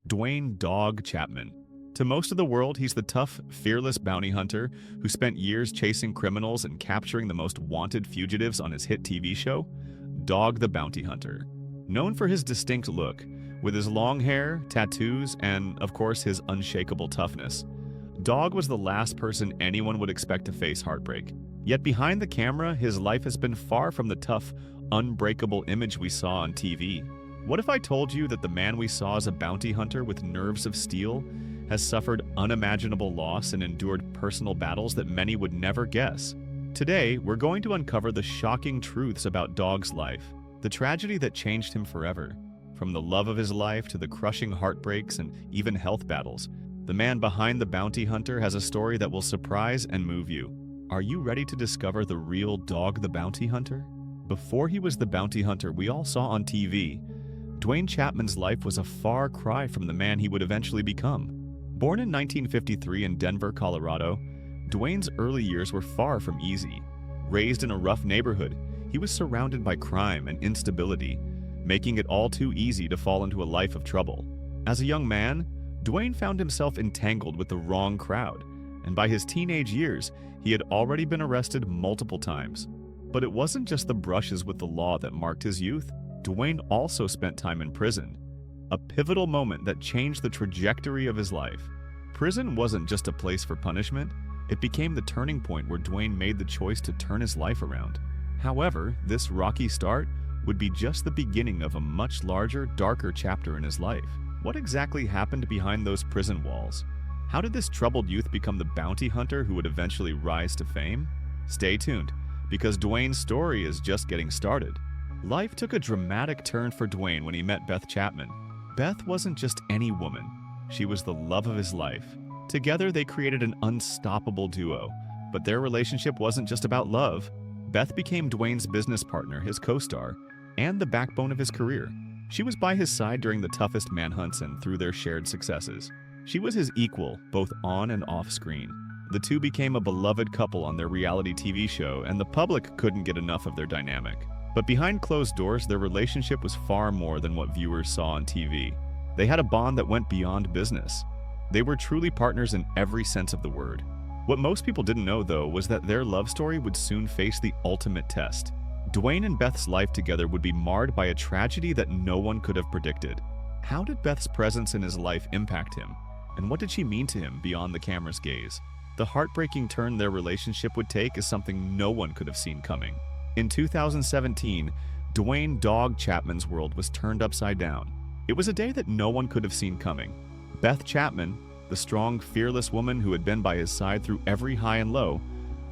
Dwayne "Dog" Chapman. To most of the world, he's the tough, fearless bounty hunter who spent years chasing criminals and capturing the most wanted fugitives on his hit TV show, Dog the Bounty Hunter. Known for his distinct look, with his long hair, tattoos, and, of course, his unshakable toughness, Dog was the last person anyone would expect to face heartbreak. Yet behind the camera, his life has been far from the tough, unbreakable image we saw on TV. What if I told you that the man we saw as a bounty hunter with nerves of steel has suffered unimaginable loss and endured personal battles that many would never guess? Today, we're going to uncover the shocking truths about Dog's life, the tragedy that changed him forever. From the love of his life to the crushing heartbreaks and even health battles, the man behind the bounty hunter has a story that will surprise and move you. Are you ready to discover the real Dog the Bounty Hunter? Before he was the bounty hunter we all saw on TV, Dwayne Chapman's life was a far cry from the man he would eventually become. Born in 1953 in Denver, Colorado, Dwayne's early years were far from easy. Raised in a rough neighborhood, he was surrounded by crime and instability, making it all too easy to fall into a life of trouble. As a young man, Dwayne found himself entangled with the wrong crowd, and by his teenage years, he had already been arrested multiple times. But it wasn't just the brushes with the law that marked his youth. Dwayne also spent time in prison, a pivotal moment that changed the trajectory of his life. Prison wasn't just a place for punishment, it became the turning point where Dwayne made the choice to turn his life around. However, this rocky start would be just the beginning of a much larger, darker chapter in his life. What exactly happened behind those prison walls? How did this troubled youth become the bounty hunter who would eventually rise to fame? Stay tuned, because Dwayne's story is just getting started. Life took a dramatic turn for Dwayne when he met Beth Chapman. Beth wasn't just any woman. She was the love of his life. Together, they created an unstoppable duo. But their relationship wasn't just about love. Beth became Dwayne's business partner, his co-star, and the backbone of his career. She was by his side during the toughest manhunts and through their shared successes. She was his equal, both on and off screen. The two became a beloved couple on their reality TV show, and the public couldn't get enough of their dynamic. But behind closed doors, their relationship was far more than what viewers saw on TV. They had a bond that went beyond business. They were truly partners in every sense of the word. What most people didn't know, though, was that their love story would soon face the ultimate test. Dwayne and Beth's life together would be marred by a tragedy that no one could have predicted. How did Beth's presence in his life impact him? And what did she mean to him beyond the camera's gaze? The heartbreaking turn their relationship would take is something no one could have seen coming. In 2017, Dwayne "Dog" Chapman's world was turned upside down. It was a day that no one could have seen coming. Beth Chapman, the strong, fearless woman who had been by his side through every high and low,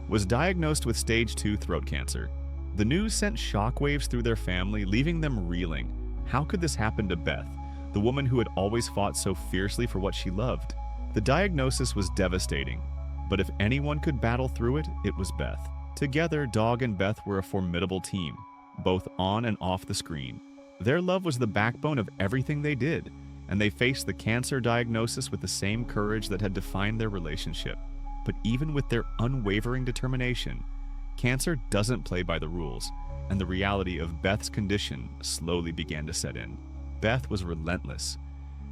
was diagnosed with stage 2 throat cancer. The news sent shockwaves through their family, leaving them reeling. How could this happen to Beth, the woman who had always fought so fiercely for what she loved? The diagnosis was devastating, but if anyone could battle through it, it was Beth. Together, Dog and Beth were a formidable team, both on and off the screen. Their love was the backbone of everything they did, and they faced the cancer diagnosis with the same courage that had defined their relationship. But even with their unwavering determination, cancer doesn't play by the rules, and the reality of Beth's condition slowly began to set in. Beth was relentless.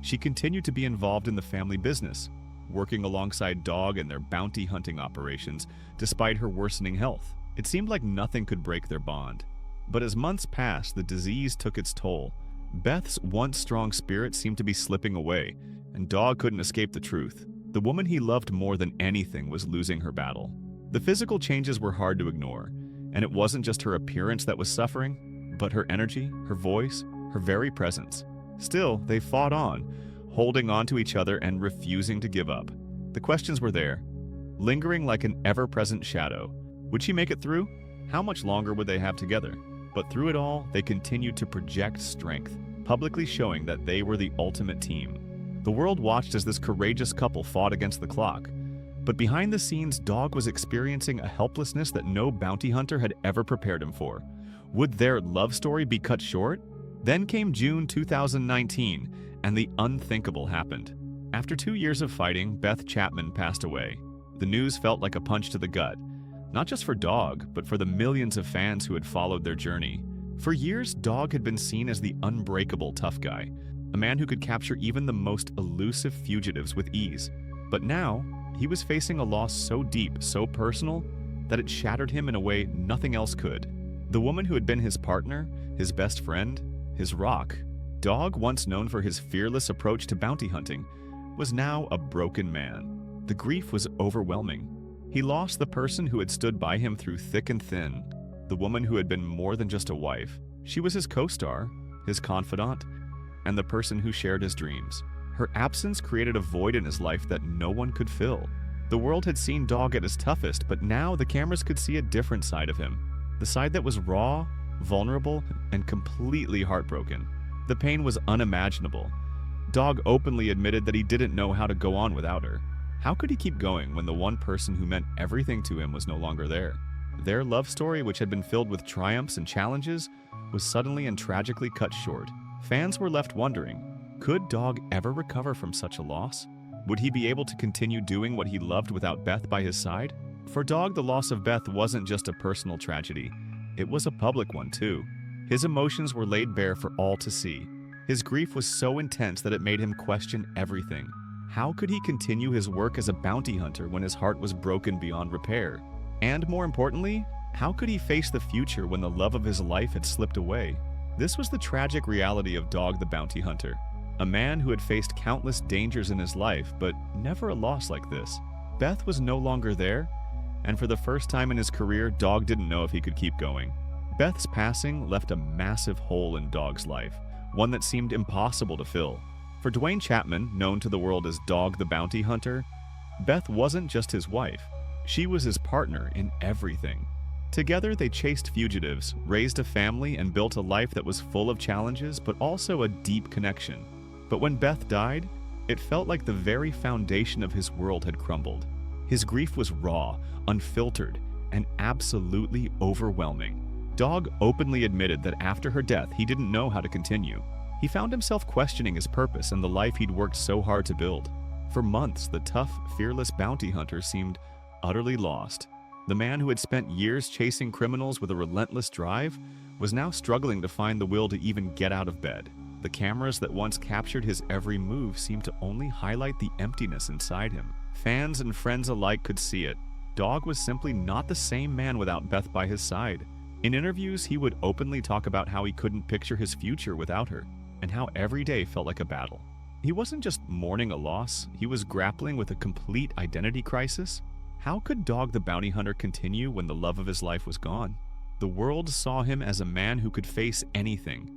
She continued to be involved in the family business, working alongside Dog in their bounty hunting operations despite her worsening health. It seemed like nothing could break their bond. But as months passed, the disease took its toll. Beth's once strong spirit seemed to be slipping away, and Dog couldn't escape the truth. The woman he loved more than anything was losing her battle. The physical changes were hard to ignore, and it wasn't just her appearance that was suffering, but her energy, her voice, her very presence. Still, they fought on, holding on to each other and refusing to give up. The questions were there, lingering like an ever-present shadow. Would she make it through? How much longer would they have together? But through it all, they continued to project strength, publicly showing that they were the ultimate team. The world watched as this courageous couple fought against the clock. But behind the scenes, Dog was experiencing a helplessness that no bounty hunter had ever prepared him for. Would their love story be cut short? Then came June 2019, and the unthinkable happened. After 2 years of fighting, Beth Chapman passed away. The news felt like a punch to the gut, not just for Dog, but for the millions of fans who had followed their journey. For years, Dog had been seen as the unbreakable tough guy, a man who could capture even the most elusive fugitives with ease. But now, he was facing a loss so deep, so personal, that it shattered him in a way nothing else could. The woman who had been his partner, his best friend, his rock, Dog, once known for his fearless approach to bounty hunting, was now a broken man. The grief was overwhelming. He lost the person who had stood by him through thick and thin, the woman who had been more than just a wife. She was his co-star, his confidant, and the person who shared his dreams. Her absence created a void in his life that no one could fill. The world had seen Dog at his toughest, but now the cameras could see a different side of him. The side that was raw, vulnerable, and completely heartbroken. The pain was unimaginable. Dog openly admitted that he didn't know how to go on without her. How could he keep going when the one person who meant everything to him was no longer there? Their love story, which had been filled with triumphs and challenges, was suddenly and tragically cut short. Fans were left wondering, could Dog ever recover from such a loss? Would he be able to continue doing what he loved without Beth by his side? For Dog, the loss of Beth wasn't just a personal tragedy. It was a public one, too. His emotions were laid bare for all to see. His grief was so intense that it made him question everything. How could he continue his work as a bounty hunter when his heart was broken beyond repair? And more importantly, how could he face the future when the love of his life had slipped away? This was the tragic reality of Dog the Bounty Hunter, a man who had faced countless dangers in his life, but never a loss like this. Beth was no longer there, and for the first time in his career, Dog didn't know if he could keep going. Beth's passing left a massive hole in Dog's life, one that seemed impossible to fill. For Duane Chapman, known to the world as Dog the Bounty Hunter, Beth wasn't just his wife. She was his partner in everything. Together, they chased fugitives, raised a family, and built a life that was full of challenges, but also a deep connection. But when Beth died, it felt like the very foundation of his world had crumbled. His grief was raw, unfiltered, and absolutely overwhelming. Dog openly admitted that after her death, he didn't know how to continue. He found himself questioning his purpose and the life he'd worked so hard to build. For months, the tough, fearless bounty hunter seemed utterly lost. The man who had spent years chasing criminals with a relentless drive was now struggling to find the will to even get out of bed. The cameras that once captured his every move seemed to only highlight the emptiness inside him. Fans and friends alike could see it. Dog was simply not the same man without Beth by his side. In interviews, he would openly talk about how he couldn't picture his future without her, and how every day felt like a battle. He wasn't just mourning a loss, he was grappling with a complete identity crisis. How could Dog the Bounty Hunter continue when the love of his life was gone? The world saw him as a man who could face anything,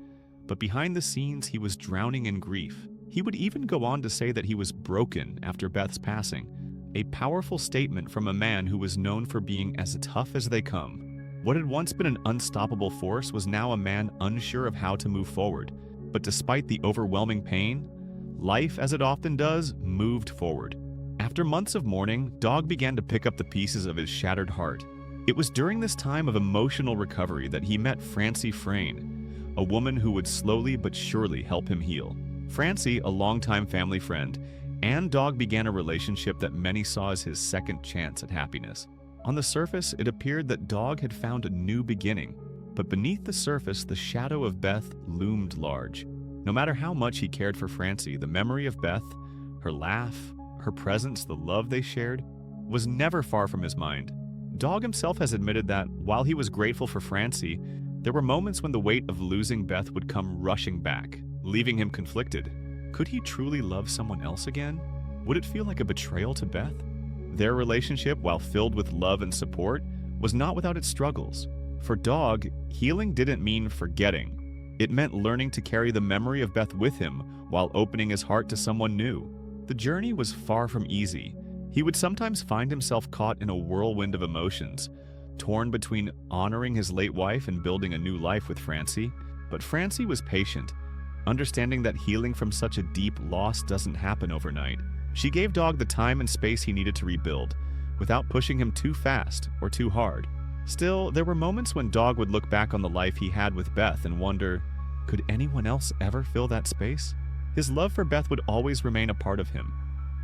but behind the scenes he was drowning in grief. He would even go on to say that he was broken after Beth's passing, a powerful statement from a man who was known for being as tough as they come. What had once been an unstoppable force was now a man unsure of how to move forward. But despite the overwhelming pain, life, as it often does, moved forward. After months of mourning, Dog began to pick up the pieces of his shattered heart. It was during this time of emotional recovery that he met Francie Frayne, a woman who would slowly but surely help him heal. Francie, a longtime family friend, and Dog began a relationship that many saw as his second chance at happiness. On the surface, it appeared that Dog had found a new beginning, but beneath the surface, the shadow of Beth loomed large. No matter how much he cared for Francie, the memory of Beth, her laugh, her presence, the love they shared, was never far from his mind. Dog himself has admitted that, while he was grateful for Francie, there were moments when the weight of losing Beth would come rushing back, leaving him conflicted. Could he truly love someone else again? Would it feel like a betrayal to Beth? Their relationship, while filled with love and support, was not without its struggles. For Dog, healing didn't mean forgetting. It meant learning to carry the memory of Beth with him while opening his heart to someone new. The journey was far from easy. He would sometimes find himself caught in a whirlwind of emotions, torn between honoring his late wife and building a new life with Francie. But Francie was patient, understanding that healing from such a deep loss doesn't happen overnight. She gave Dog the time and space he needed to rebuild, without pushing him too fast or too hard. Still, there were moments when Dog would look back on the life he had with Beth and wonder, could anyone else ever fill that space? His love for Beth would always remain a part of him,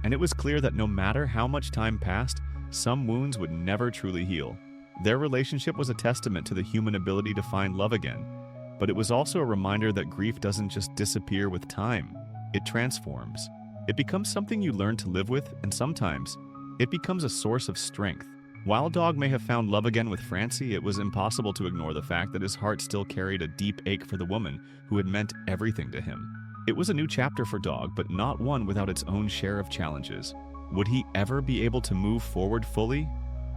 and it was clear that no matter how much time passed, some wounds would never truly heal. Their relationship was a testament to the human ability to find love again, but it was also a reminder that grief doesn't just disappear with time. it transforms. It becomes something you learn to live with, and sometimes, it becomes a source of strength. While Dog may have found love again with Francie, it was impossible to ignore the fact that his heart still carried a deep ache for the woman who had meant everything to him. It was a new chapter for Dog, but not one without its own share of challenges. Would he ever be able to move forward fully?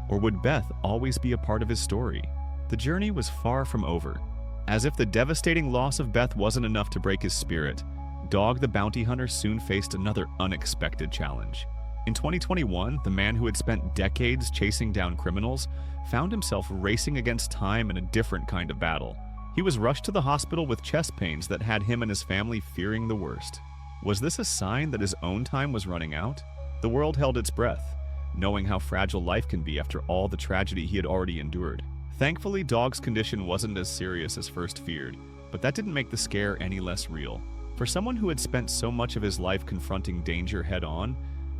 Or would Beth always be a part of his story? The journey was far from over. As if the devastating loss of Beth wasn't enough to break his spirit, Dog the Bounty Hunter soon faced another unexpected challenge. In 2021, the man who had spent decades chasing down criminals found himself racing against time in a different kind of battle. He was rushed to the hospital with chest pains that had him and his family fearing the worst. Was this a sign that his own time was running out? The world held its breath, knowing how fragile life can be after all the tragedy he had already endured. Thankfully, Dog's condition wasn't as serious as first feared, but that didn't make the scare any less real. For someone who had spent so much of his life confronting danger head-on,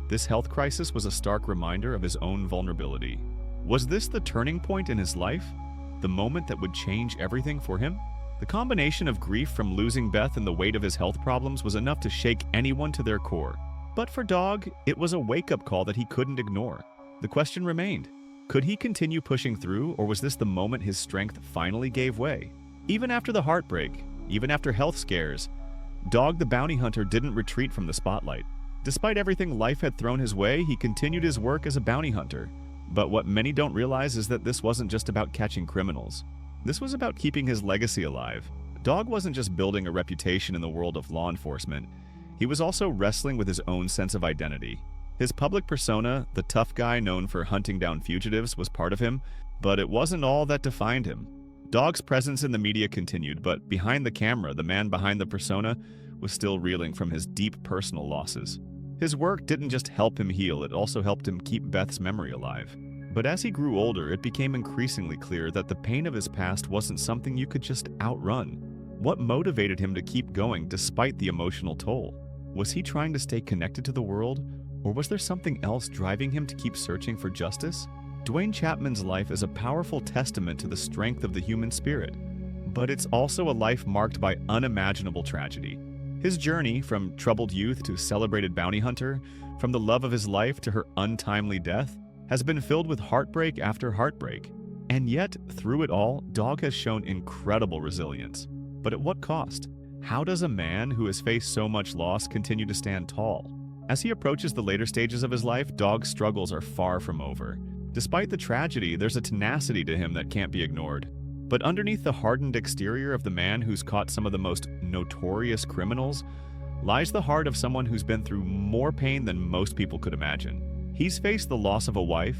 this health crisis was a stark reminder of his own vulnerability. Was this the turning point in his life? The moment that would change everything for him? The combination of grief from losing Beth and the weight of his health problems was enough to shake anyone to their core. But for Dog, it was a wake-up call that he couldn't ignore. The question remained, could he continue pushing through, or was this the moment his strength finally gave way? Even after the heartbreak, even after health scares, Dog the Bounty Hunter didn't retreat from the spotlight. Despite everything life had thrown his way, he continued his work as a bounty hunter. But what many don't realize is that this wasn't just about catching criminals. This was about keeping his legacy alive. Dog wasn't just building a reputation in the world of law enforcement. He was also wrestling with his own sense of identity. His public persona, the tough guy known for hunting down fugitives, was part of him, but it wasn't all that defined him. Dog's presence in the media continued, but behind the camera, the man behind the persona was still reeling from his deep personal losses. His work didn't just help him heal, it also helped him keep Beth's memory alive. But as he grew older, it became increasingly clear that the pain of his past wasn't something you could just outrun. What motivated him to keep going despite the emotional toll? Was he trying to stay connected to the world, or was there something else driving him to keep searching for justice? Duane Chapman's life is a powerful testament to the strength of the human spirit, but it's also a life marked by unimaginable tragedy. His journey, from troubled youth to celebrated bounty hunter, from the love of his life to her untimely death, has been filled with heartbreak after heartbreak. And yet, through it all, Dog has shown incredible resilience. But at what cost? How does a man who has faced so much loss continue to stand tall? As he approaches the later stages of his life, Dog's struggles are far from over. Despite the tragedy, there's a tenacity to him that can't be ignored. But underneath the hardened exterior of the man who's caught some of the most notorious criminals lies the heart of someone who's been through more pain than most people could imagine. He's faced the loss of a wife,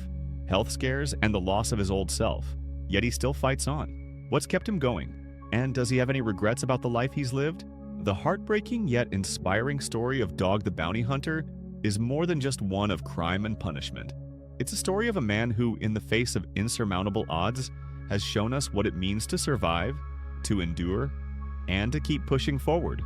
health scares, and the loss of his old self, yet he still fights on. What's kept him going? And does he have any regrets about the life he's lived? The heartbreaking yet inspiring story of Dog the Bounty Hunter is more than just one of crime and punishment. It's a story of a man who, in the face of insurmountable odds, has shown us what it means to survive, to endure, and to keep pushing forward.